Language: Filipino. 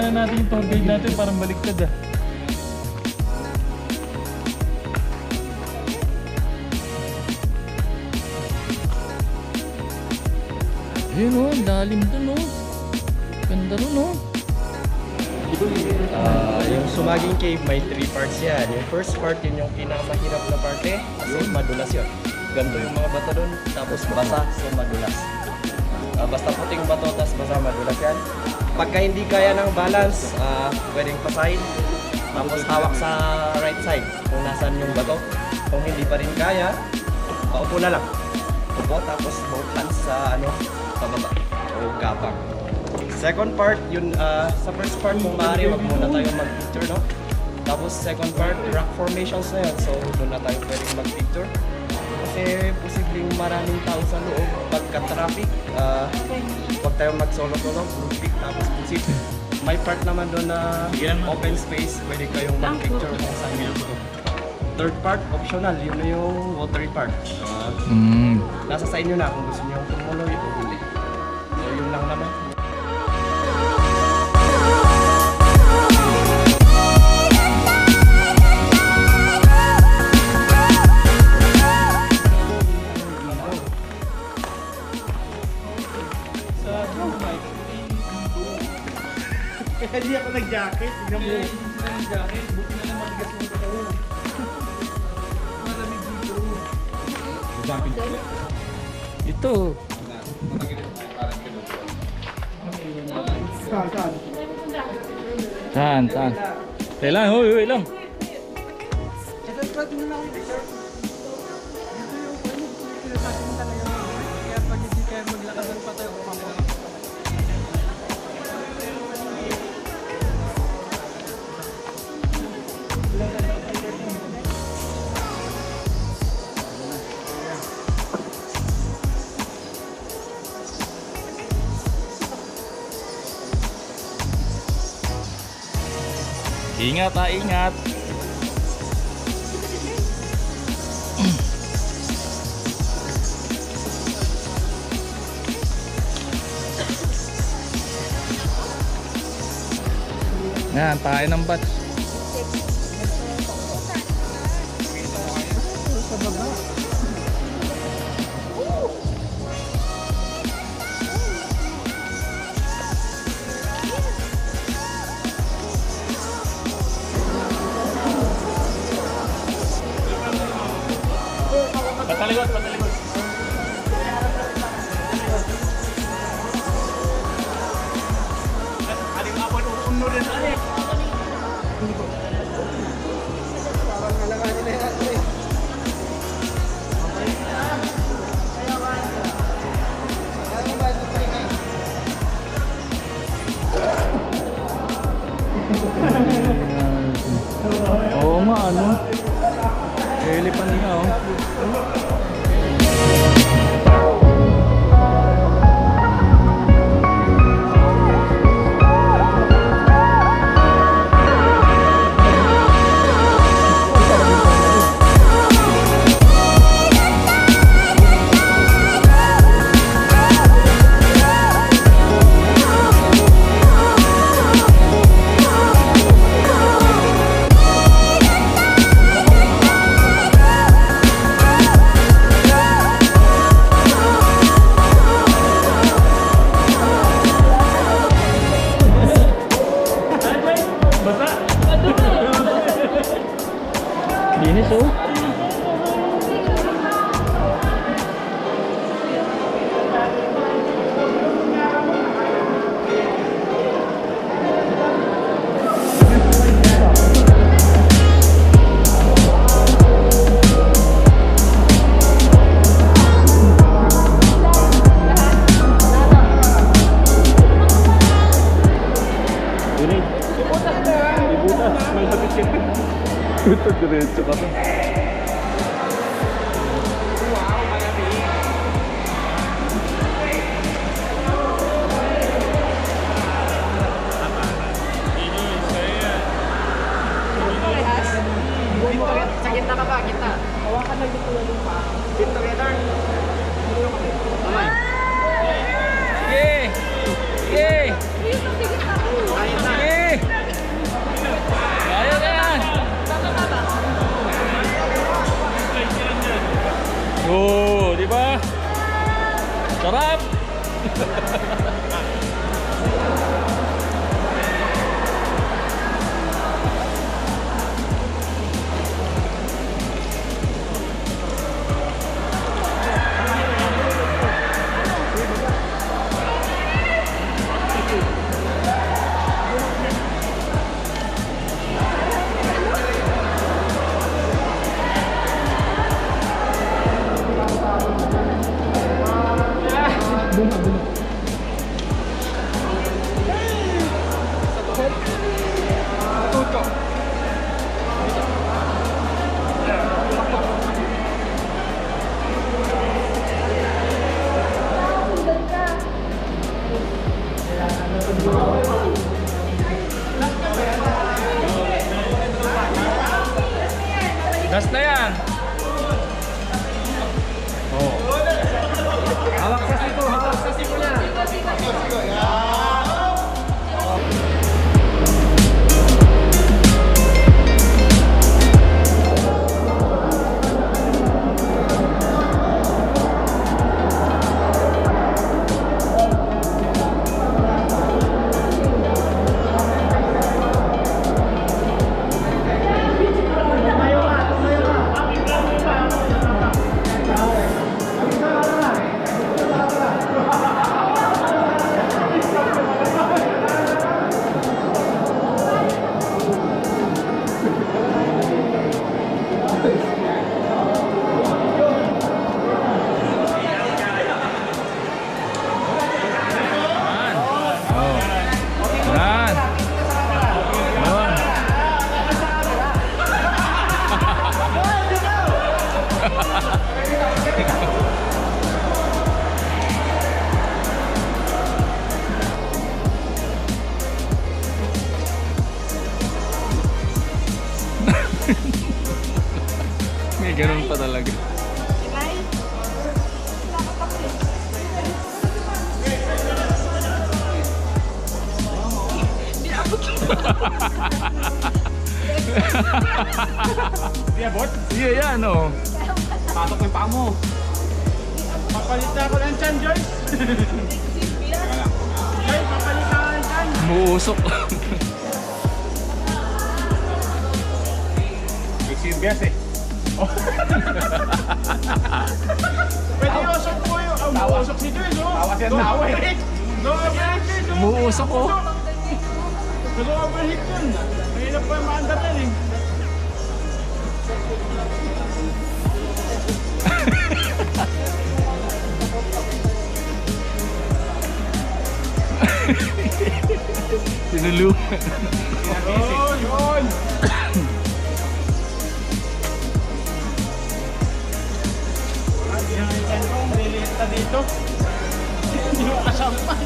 na natin yung tour guide natin, parang baliktad ah. Ayun o, lalim dun o. Ganda rin o. Yung Sumaguing Cave may 3 parts yan. Yung first part yun yung pinakamahirap na parte kasi madulas yun. Ganto yung mga bato dun, tapos basa, so madulas. Basta puting bato, tapos basa, madulas yan. Pagka hindi kaya ng balance, pwedeng pasahin. Tapos hawak sa right side kung nasan yung bato. Kung hindi pa rin kaya, paupo na lang. Upo, tapos both hands sa pababa o gapang. Second part, yun sa first part kung maaari, wag muna tayo mag-picture, no? Tapos second part, rock formations na yun. So doon na tayo pwedeng mag-picture. Kasi posibleng maraming tao sa loob pagka-traffic. Wag tayo mag-solo-solo, group pic. Tapos may part naman doon na open space, pwede kayong mag-picture kung saan yun. Third part, optional, yun na yung watery part. Nasa sa inyo na kung gusto nyo tumuloy o hindi. So yun lang naman. Hindi ako nag-jacket, tignan mo. Hindi na ng jacket, buti na lang matigas mo ito. Malamig dito. Jumping sila. Ito. Saan? Kailan? Hoy lang. Ito, try mo lang ito. Dito yung pinasakin mo talaga. Kaya pag hindi kayo maglakasan pa tayo, Ingat ingat. Yan, tayo ng batch. sa baba. Patalikot. Aling abon uno rin ali. Parang alangan nila yan. Oo nga, ano? Elephant nga, oh. Linis oh. Ito diretso ka na. Sa gitna ka ba? Gitna. Hawakan lang dito yung pa. Sit together. Sige! Sige! Ayun na. Sarap! Last na yan. Oh. Hawak sa siko, hawak sa siko na. May ganun pa talaga. Iya, bot? Iya yan oh. Patok yung paa mo. Papalit na ako ng tiyan, Joyce. Joyce, papalit na ako ng tiyan. Muusok. Bias eh. Pwede usok po yun. Usok si Joyce, no? Tawa siya tawa eh. Muusok oh. Gusto ko overheat yun. Mahirap pa yung maandar yan eh. Sinulu. Yun, yun. Yung ikan kong nilita dito. Hindi mo kasampan.